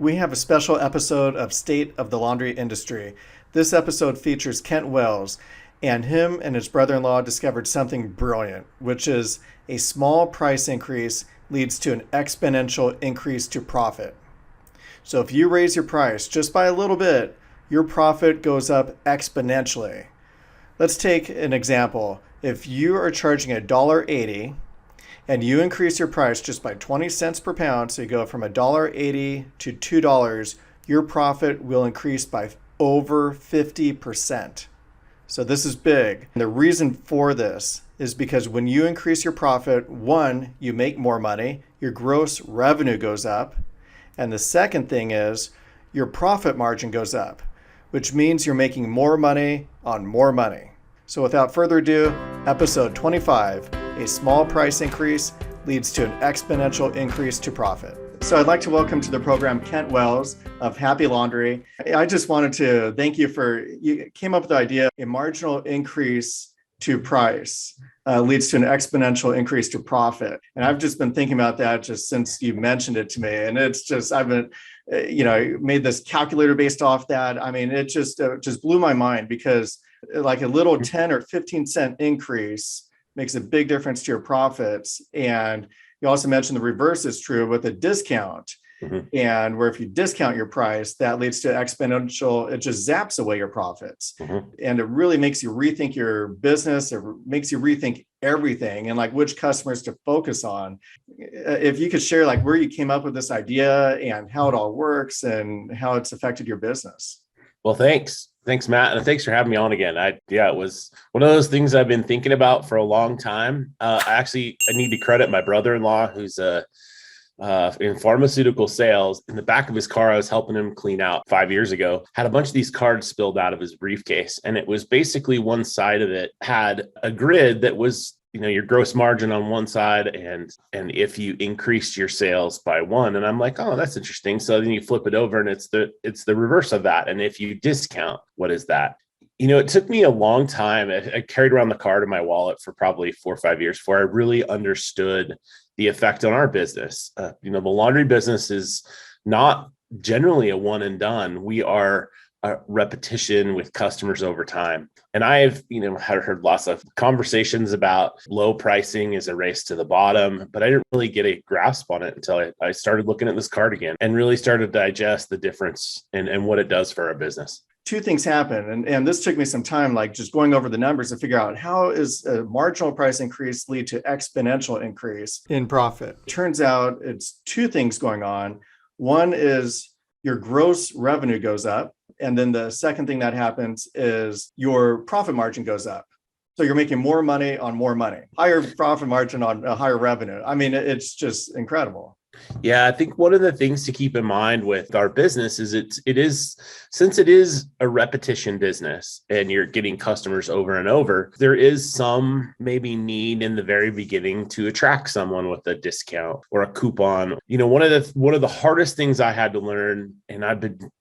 We have a special episode of State of the Laundry Industry. This episode features Kent Wells, and him and his brother-in-law discovered something brilliant, which is a small price increase leads to an exponential increase to profit. So if you raise your price just by a little bit, your profit goes up exponentially. Let's take an example. If you are charging $1.80 and you increase your price just by 20 cents per pound, so you go from $1.80 to $2, your profit will increase by over 50%. So this is big. And the reason for this is because when you increase your profit, one, you make more money, your gross revenue goes up, and the second thing is your profit margin goes up, which means you're making more money on more money. So without further ado, episode 25, a small price increase leads to an exponential increase to profit. So I'd like to welcome to the program Kent Wells of Happy Laundry. I just wanted to thank you you came up with the idea, a marginal increase to price leads to an exponential increase to profit. And I've just been thinking about that just since you mentioned it to me. And it's just, I've been, made this calculator based off that. I mean, it just blew my mind because like a little 10 or 15 cent increase makes a big difference to your profits. And you also mentioned the reverse is true with a discount. Mm-hmm. And where if you discount your price, that leads to exponential, it just zaps away your profits. Mm-hmm. And it really makes you rethink your business. It makes you rethink everything and like which customers to focus on. If you could share like where you came up with this idea and how it all works and how it's affected your business. Well, thanks. Thanks, Matt. And thanks for having me on again. It was one of those things I've been thinking about for a long time. I need to credit my brother-in-law who's in pharmaceutical sales. In the back of his car, I was helping him clean out 5 years ago, had a bunch of these cards spilled out of his briefcase. And it was basically one side of it had a grid that was your gross margin on one side and if you increased your sales by one. And I'm like, oh, that's interesting. So then you flip it over and it's the reverse of that. And if you discount, what is that? It took me a long time. I carried around the card in my wallet for probably 4 or 5 years before I really understood the effect on our business. The laundry business is not generally a one and done. We are a repetition with customers over time. And I've, heard lots of conversations about low pricing is a race to the bottom, but I didn't really get a grasp on it until I started looking at this card again and really started to digest the difference and what it does for our business. Two things happen. And this took me some time, like just going over the numbers to figure out how is a marginal price increase lead to exponential increase in profit. Turns out it's two things going on. One is your gross revenue goes up. And then the second thing that happens is your profit margin goes up. So you're making more money on more money, higher profit margin on a higher revenue. I mean, it's just incredible. Yeah, I think one of the things to keep in mind with our business is since it is a repetition business and you're getting customers over and over, there is some maybe need in the very beginning to attract someone with a discount or a coupon. One of the hardest things I had to learn, and I've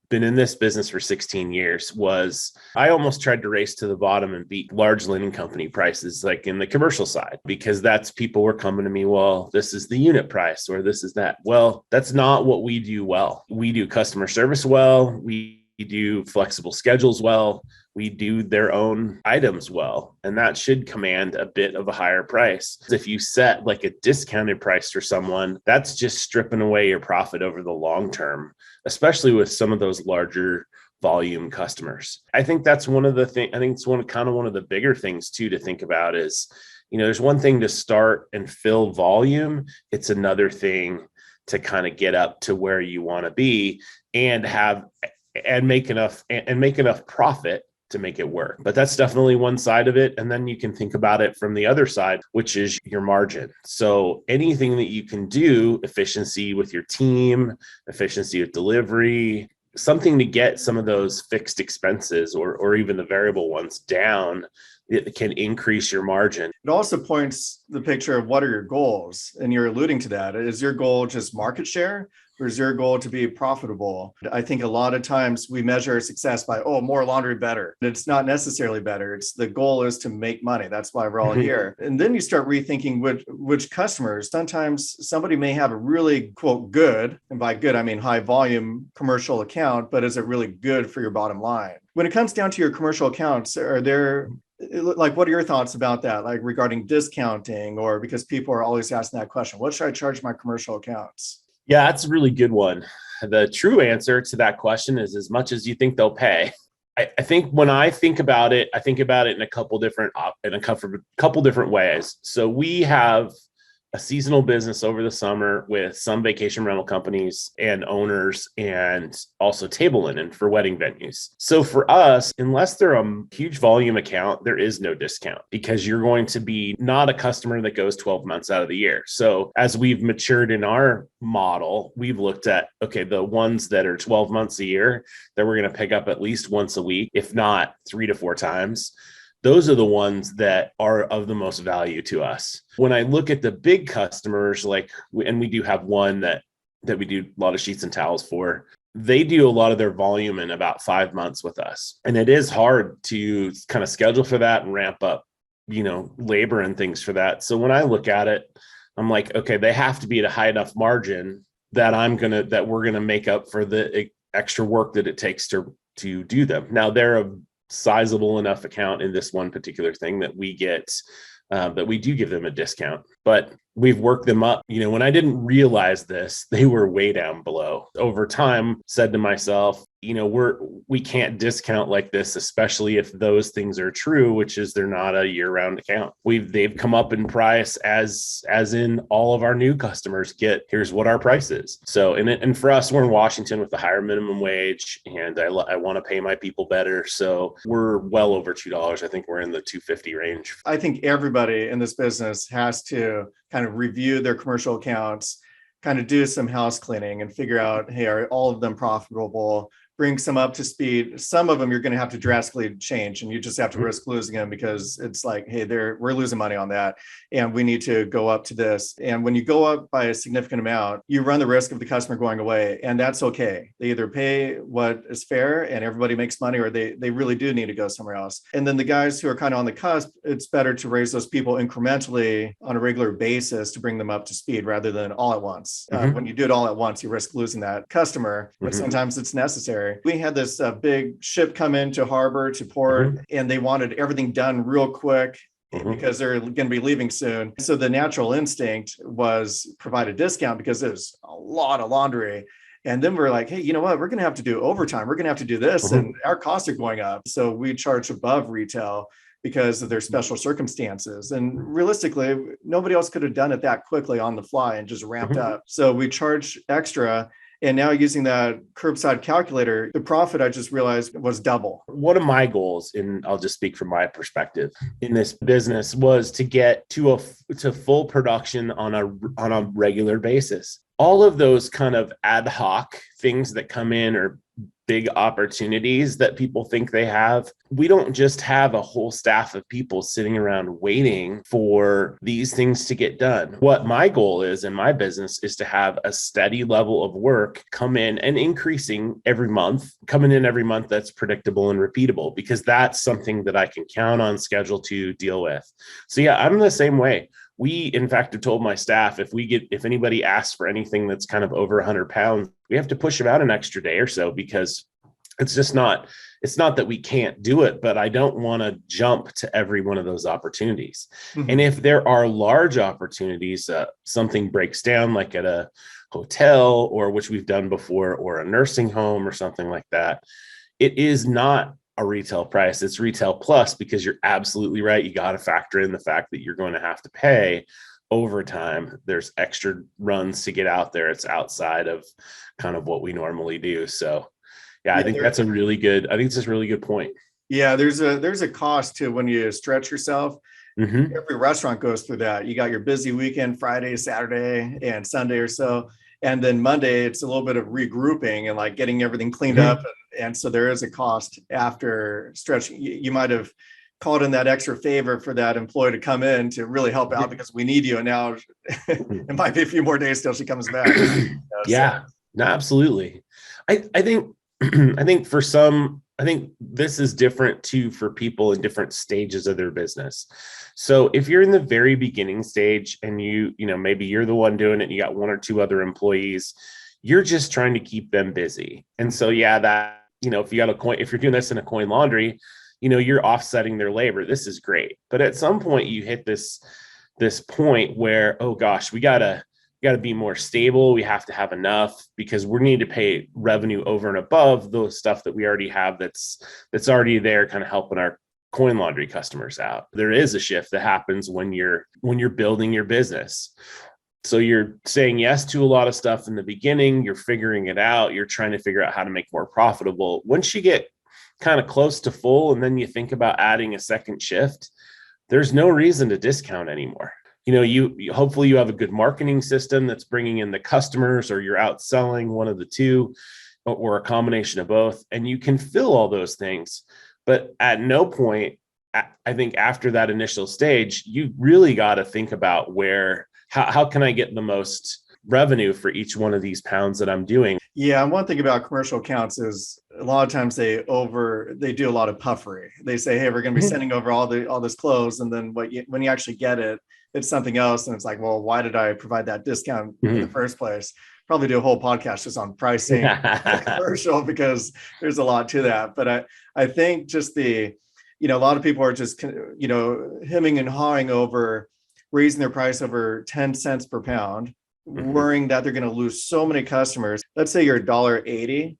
been in this business for 16 years, was I almost tried to race to the bottom and beat large linen company prices like in the commercial side, because that's people were coming to me, well, this is the unit price or this is that. Well, that's not what we do well. We do customer service well. We do flexible schedules well. We do their own items well, and that should command a bit of a higher price. If you set like a discounted price for someone, that's just stripping away your profit over the long term, especially with some of those larger volume customers. I think that's one of the things. I think it's one of the bigger things too to think about is, there's one thing to start and fill volume. It's another thing to kind of get up to where you want to be and make enough profit to make it work. But that's definitely one side of it. And then you can think about it from the other side, which is your margin. So anything that you can do, efficiency with your team, efficiency with delivery, something to get some of those fixed expenses or even the variable ones down, it can increase your margin. It also points the picture of what are your goals? And you're alluding to that. Is your goal just market share? or is your goal to be profitable? I think a lot of times we measure success by, oh, more laundry, better. It's not necessarily better. It's the goal is to make money. That's why we're all here. And then you start rethinking which customers. Sometimes somebody may have a really, quote, good, and by good, I mean high volume commercial account, but is it really good for your bottom line? When it comes down to your commercial accounts, are there, like, what are your thoughts about that? Like regarding discounting, or because people are always asking that question, what should I charge my commercial accounts? Yeah, that's a really good one. The true answer to that question is as much as you think they'll pay. I think when I think about it in a couple different ways. So we have a seasonal business over the summer with some vacation rental companies and owners, and also table linen for wedding venues. So for us, unless they're a huge volume account, there is no discount, because you're going to be not a customer that goes 12 months out of the year. So as we've matured in our model, we've looked at, okay, the ones that are 12 months a year that we're going to pick up at least once a week, if not 3 to 4 times. Those are the ones that are of the most value to us. When I look at the big customers, and we do have one that we do a lot of sheets and towels for, they do a lot of their volume in about 5 months with us. And it is hard to kind of schedule for that and ramp up, labor and things for that. So when I look at it, I'm like, okay, they have to be at a high enough margin that we're going to make up for the extra work that it takes to do them. Now they're a sizable enough account in this one particular thing that we do give them a discount, but we've worked them up. When I didn't realize this, they were way down below. Over time, said to myself, we can't discount like this, especially if those things are true, which is they're not a year-round account. They've come up in price as in all of our new customers here's what our price is. So, and for us, we're in Washington with the higher minimum wage, and I want to pay my people better. So we're well over $2. I think we're in the $2.50 range. I think everybody in this business has to kind of review their commercial accounts, kind of do some house cleaning and figure out, hey, are all of them profitable? Bring some up to speed. Some of them you're going to have to drastically change, and you just have to risk losing them, because it's like, hey, we're losing money on that, and we need to go up to this. And when you go up by a significant amount, you run the risk of the customer going away, and that's okay. They either pay what is fair and everybody makes money, or they really do need to go somewhere else. And then the guys who are kind of on the cusp, it's better to raise those people incrementally on a regular basis to bring them up to speed rather than all at once. When you do it all at once, you risk losing that customer, but sometimes it's necessary. We had this big ship come into harbor to port, and they wanted everything done real quick because they're going to be leaving soon. So the natural instinct was provide a discount because there's a lot of laundry. And then we're like, hey, you know what? We're going to have to do overtime. We're going to have to do this, and our costs are going up. So we charge above retail because of their special circumstances. And realistically, nobody else could have done it that quickly on the fly and just ramped up. So we charge extra. And now using that curbside calculator, the profit, I just realized, was double. One of my goals, and I'll just speak from my perspective in this business, was to get to full production on a regular basis. All of those kind of ad hoc things that come in, or big opportunities that people think they have, we don't just have a whole staff of people sitting around waiting for these things to get done. What my goal is in my business is to have a steady level of work come in and increasing every month, coming in every month that's predictable and repeatable, because that's something that I can count on, schedule to deal with. So yeah, I'm the same way. We, in fact, have told my staff, if anybody asks for anything that's kind of over 100 pounds, we have to push them out an extra day or so, because it's not that we can't do it, but I don't want to jump to every one of those opportunities. And if there are large opportunities, something breaks down, like at a hotel, or which we've done before, or a nursing home or something like that, it is not a retail price. It's retail plus, because you're absolutely right. You got to factor in the fact that you're going to have to pay overtime. There's extra runs to get out there. It's outside of kind of what we normally do. So yeah, I think that's a really good point. Yeah, there's a cost to when you stretch yourself. Every restaurant goes through that. You got your busy weekend, Friday, Saturday, and Sunday or so. And then Monday, it's a little bit of regrouping and like getting everything cleaned up. And so there is a cost after stretching. You might have called in that extra favor for that employee to come in to really help out because we need you. And now it might be a few more days till she comes back. Yeah. No, absolutely. I think I think for some, I think this is different too for people in different stages of their business. So if you're in the very beginning stage and maybe you're the one doing it and you got one or two other employees, you're just trying to keep them busy. And so yeah, that, if you got a coin, if you're doing this in a coin laundry, you're offsetting their labor. This is great. But at some point you hit this point where, oh gosh, we got to be more stable. We have to have enough because we need to pay revenue over and above those stuff that we already have that's already there, kind of helping our coin laundry customers out. There is a shift that happens when you're building your business. So you're saying yes to a lot of stuff in the beginning, you're figuring it out, you're trying to figure out how to make more profitable. Once you get kind of close to full and then you think about adding a second shift, there's no reason to discount anymore. You hopefully you have a good marketing system that's bringing in the customers, or you're outselling, one of the two, or a combination of both, and you can fill all those things. But at no point, I think after that initial stage, you really got to think about how can I get the most revenue for each one of these pounds that I'm doing. Yeah, and one thing about commercial accounts is a lot of times they do a lot of puffery. They say, hey, we're going to be sending over all this clothes, and then when you actually get it, it's something else, and it's like, well, why did I provide that discount in the first place? Probably do a whole podcast just on pricing commercial, because there's a lot to that. But I think just a lot of people are just hemming and hawing over raising their price over 10 cents per pound, worrying that they're going to lose so many customers. Let's say you're $1.80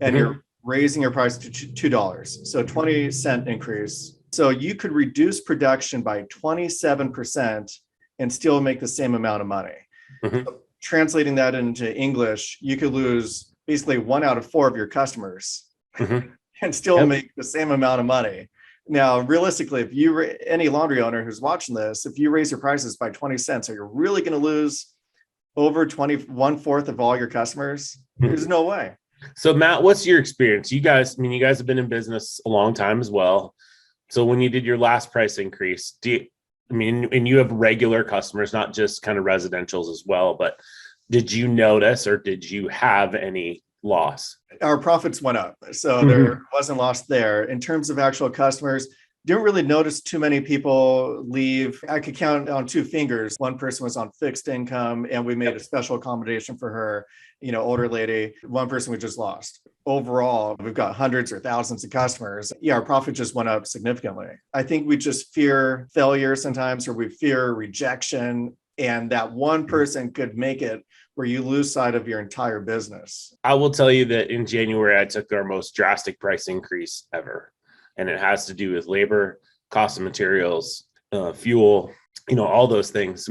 and you're raising your price to $2, so 20-cent increase. So you could reduce production by 27% and still make the same amount of money. So translating that into English, you could lose basically 1 out of 4 of your customers and still make the same amount of money. Now, realistically, if any laundry owner who's watching this, if you raise your prices by 20 cents, are you really going to lose over 1/4 of all your customers? There's no way. So Matt, what's your experience? You guys have been in business a long time as well. So when you did your last price increase, and you have regular customers, not just kind of residentials as well, but did you notice, or did you have any loss? Our profits went up, so there wasn't loss there. In terms of actual customers, didn't really notice too many people leave. I could count on 2 fingers. One person was on fixed income, and we made a special accommodation for her, older lady. One person we just lost. Overall, we've got hundreds or thousands of customers. Yeah, our profit just went up significantly. I think we just fear failure sometimes, or we fear rejection, and that one person could make it where you lose sight of your entire business. I will tell you that in January, I took our most drastic price increase ever. And it has to do with labor, cost of materials, fuel, all those things.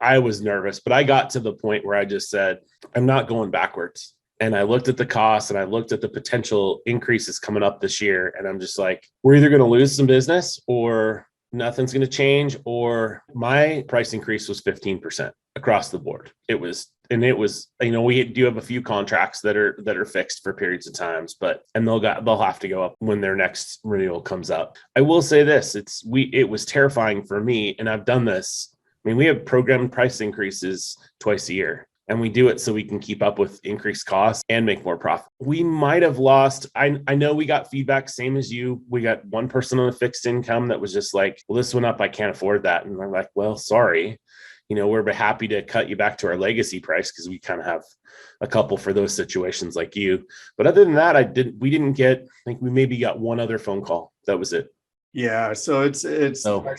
I was nervous, but I got to the point where I just said, I'm not going backwards. And I looked at the costs and I looked at the potential increases coming up this year. And I'm just like, we're either going to lose some business or nothing's going to change. Or my price increase was 15% across the board. It was, we do have a few contracts that are fixed for periods of times, and they'll have to go up when their next renewal comes up. I will say this, it was terrifying for me, and I've done this. We have programmed price increases twice a year, and we do it so we can keep up with increased costs and make more profit. We might have lost. I know we got feedback, same as you. We got one person on a fixed income that was just like, well, this went up, I can't afford that. And I'm like, well, sorry. We're happy to cut you back to our legacy price, because we kind of have a couple for those situations like you. But other than that, we didn't get, I think we maybe got one other phone call. That was it. Yeah. So it's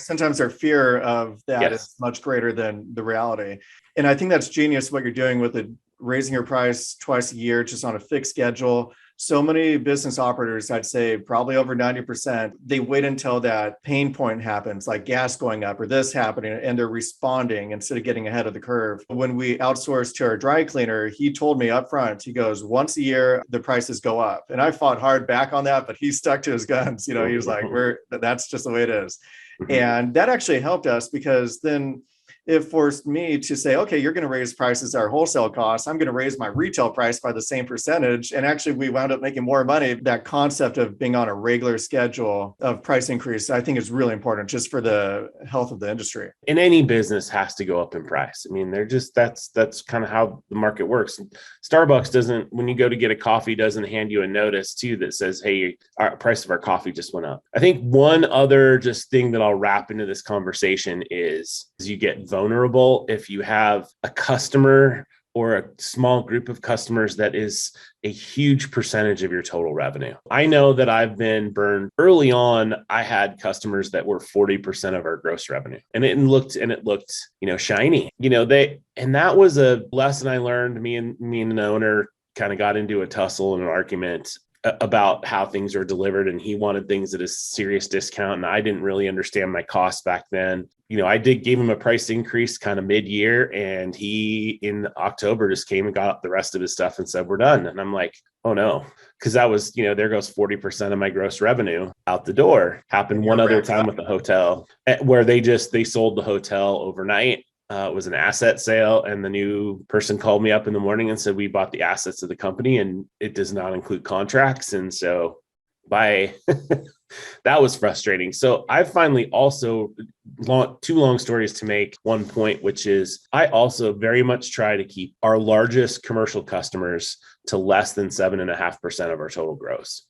sometimes our fear of that is much greater than the reality. And I think that's genius what you're doing with raising your price twice a year, just on a fixed schedule. So many business operators, I'd say probably over 90%, they wait until that pain point happens, like gas going up or this happening, and they're responding instead of getting ahead of the curve. When we outsourced to our dry cleaner, he told me up front, he goes, once a year, the prices go up. And I fought hard back on that, but he stuck to his guns. He was like, that's just the way it is. And that actually helped us, because then it forced me to say, okay, you're going to raise prices, our wholesale costs. I'm going to raise my retail price by the same percentage. And actually, we wound up making more money. That concept of being on a regular schedule of price increase, I think is really important just for the health of the industry. And any business has to go up in price. I mean, they're just, that's kind of how the market works. Starbucks doesn't, when you go to get a coffee, doesn't hand you a notice too that says, hey, our price of our coffee just went up. I think one other just thing that I'll wrap into this conversation is you get vulnerable if you have a customer or a small group of customers that is a huge percentage of your total revenue. I know that I've been burned early on. I had customers that were 40% of our gross revenue, and it looked, shiny, and that was a lesson I learned. Me and an owner kind of got into a tussle and an argument about how things are delivered, and he wanted things at a serious discount, and I didn't really understand my costs back then. I did give him a price increase kind of mid-year, and he in October just came and got the rest of his stuff and said, we're done. And I'm like, oh no, because that was, there goes 40% of my gross revenue out the door. Happened one other time with the hotel where they sold the hotel overnight. It was an asset sale, and the new person called me up in the morning and said, we bought the assets of the company and it does not include contracts. And so that was frustrating. So I finally also, two long stories to make, one point, which is I also very much try to keep our largest commercial customers to less than 7.5% of our total gross.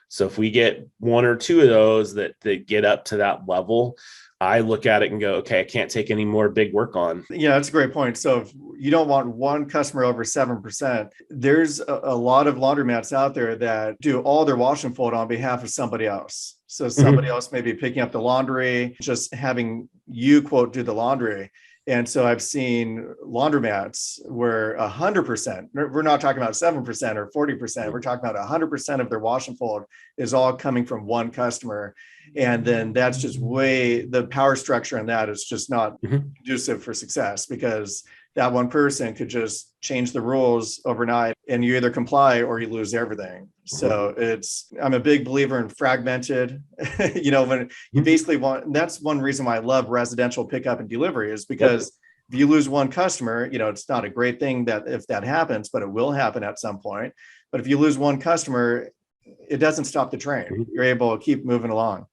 So if we get one or two of those that get up to that level, I look at it and go, okay, I can't take any more big work on. Yeah, that's a great point. So if you don't want one customer over 7%, there's a lot of laundromats out there that do all their wash and fold on behalf of somebody else. So somebody else may be picking up the laundry, just having you, quote, do the laundry. And so I've seen laundromats where 100%, we're not talking about 7% or 40%, we're talking about 100% of their wash and fold is all coming from one customer. And then that's just the power structure in that is just not conducive for success, because that one person could just change the rules overnight and you either comply or you lose everything. So I'm a big believer in fragmented, when you basically want, that's one reason why I love residential pickup and delivery, is because if you lose one customer, it's not a great thing that if that happens, but it will happen at some point. But if you lose one customer, it doesn't stop the train. You're able to keep moving along.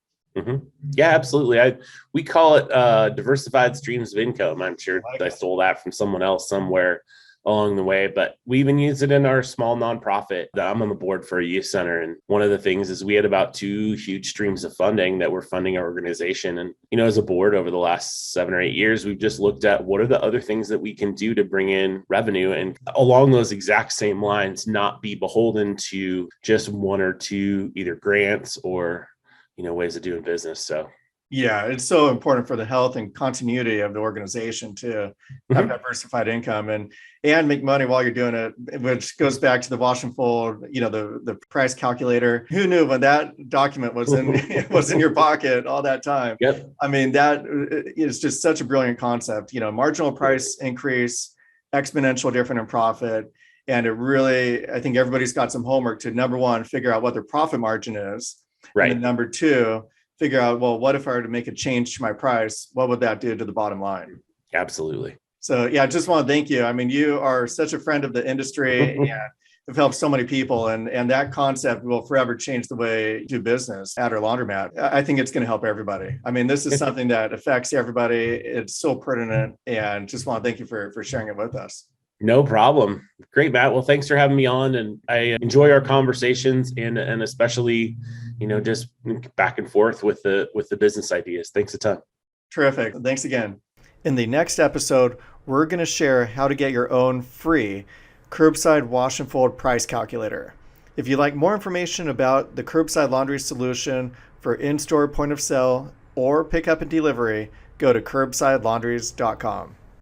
Yeah, absolutely. We call it diversified streams of income. I'm sure I stole that from someone else somewhere along the way, but we even use it in our small nonprofit that I'm on the board for a youth center. And one of the things is we had about 2 huge streams of funding that were funding our organization. And, as a board over the last 7 or 8 years, we've just looked at what are the other things that we can do to bring in revenue, and along those exact same lines, not be beholden to just 1 or 2 either grants or ways of doing business. So yeah, it's so important for the health and continuity of the organization to have diversified income and make money while you're doing it, which goes back to the wash and fold, the price calculator. Who knew when that document was in your pocket all that time? Yep. I mean, that is just such a brilliant concept. Marginal price increase, exponential difference in profit. And it really, I think everybody's got some homework to, number one, figure out what their profit margin is. Right. And then number 2, figure out, well, what if I were to make a change to my price? What would that do to the bottom line? Absolutely. So yeah, I just want to thank you. I mean, you are such a friend of the industry and have helped so many people. And that concept will forever change the way you do business at our laundromat. I think it's going to help everybody. I mean, this is something that affects everybody. It's so pertinent, and just want to thank you for sharing it with us. No problem. Great, Matt. Well, thanks for having me on. And I enjoy our conversations and especially, just back and forth with the business ideas. Thanks a ton. Terrific. Thanks again. In the next episode, we're going to share how to get your own free curbside wash and fold price calculator. If you'd like more information about the curbside laundry solution for in-store point of sale or pickup and delivery, go to curbsidelaundries.com.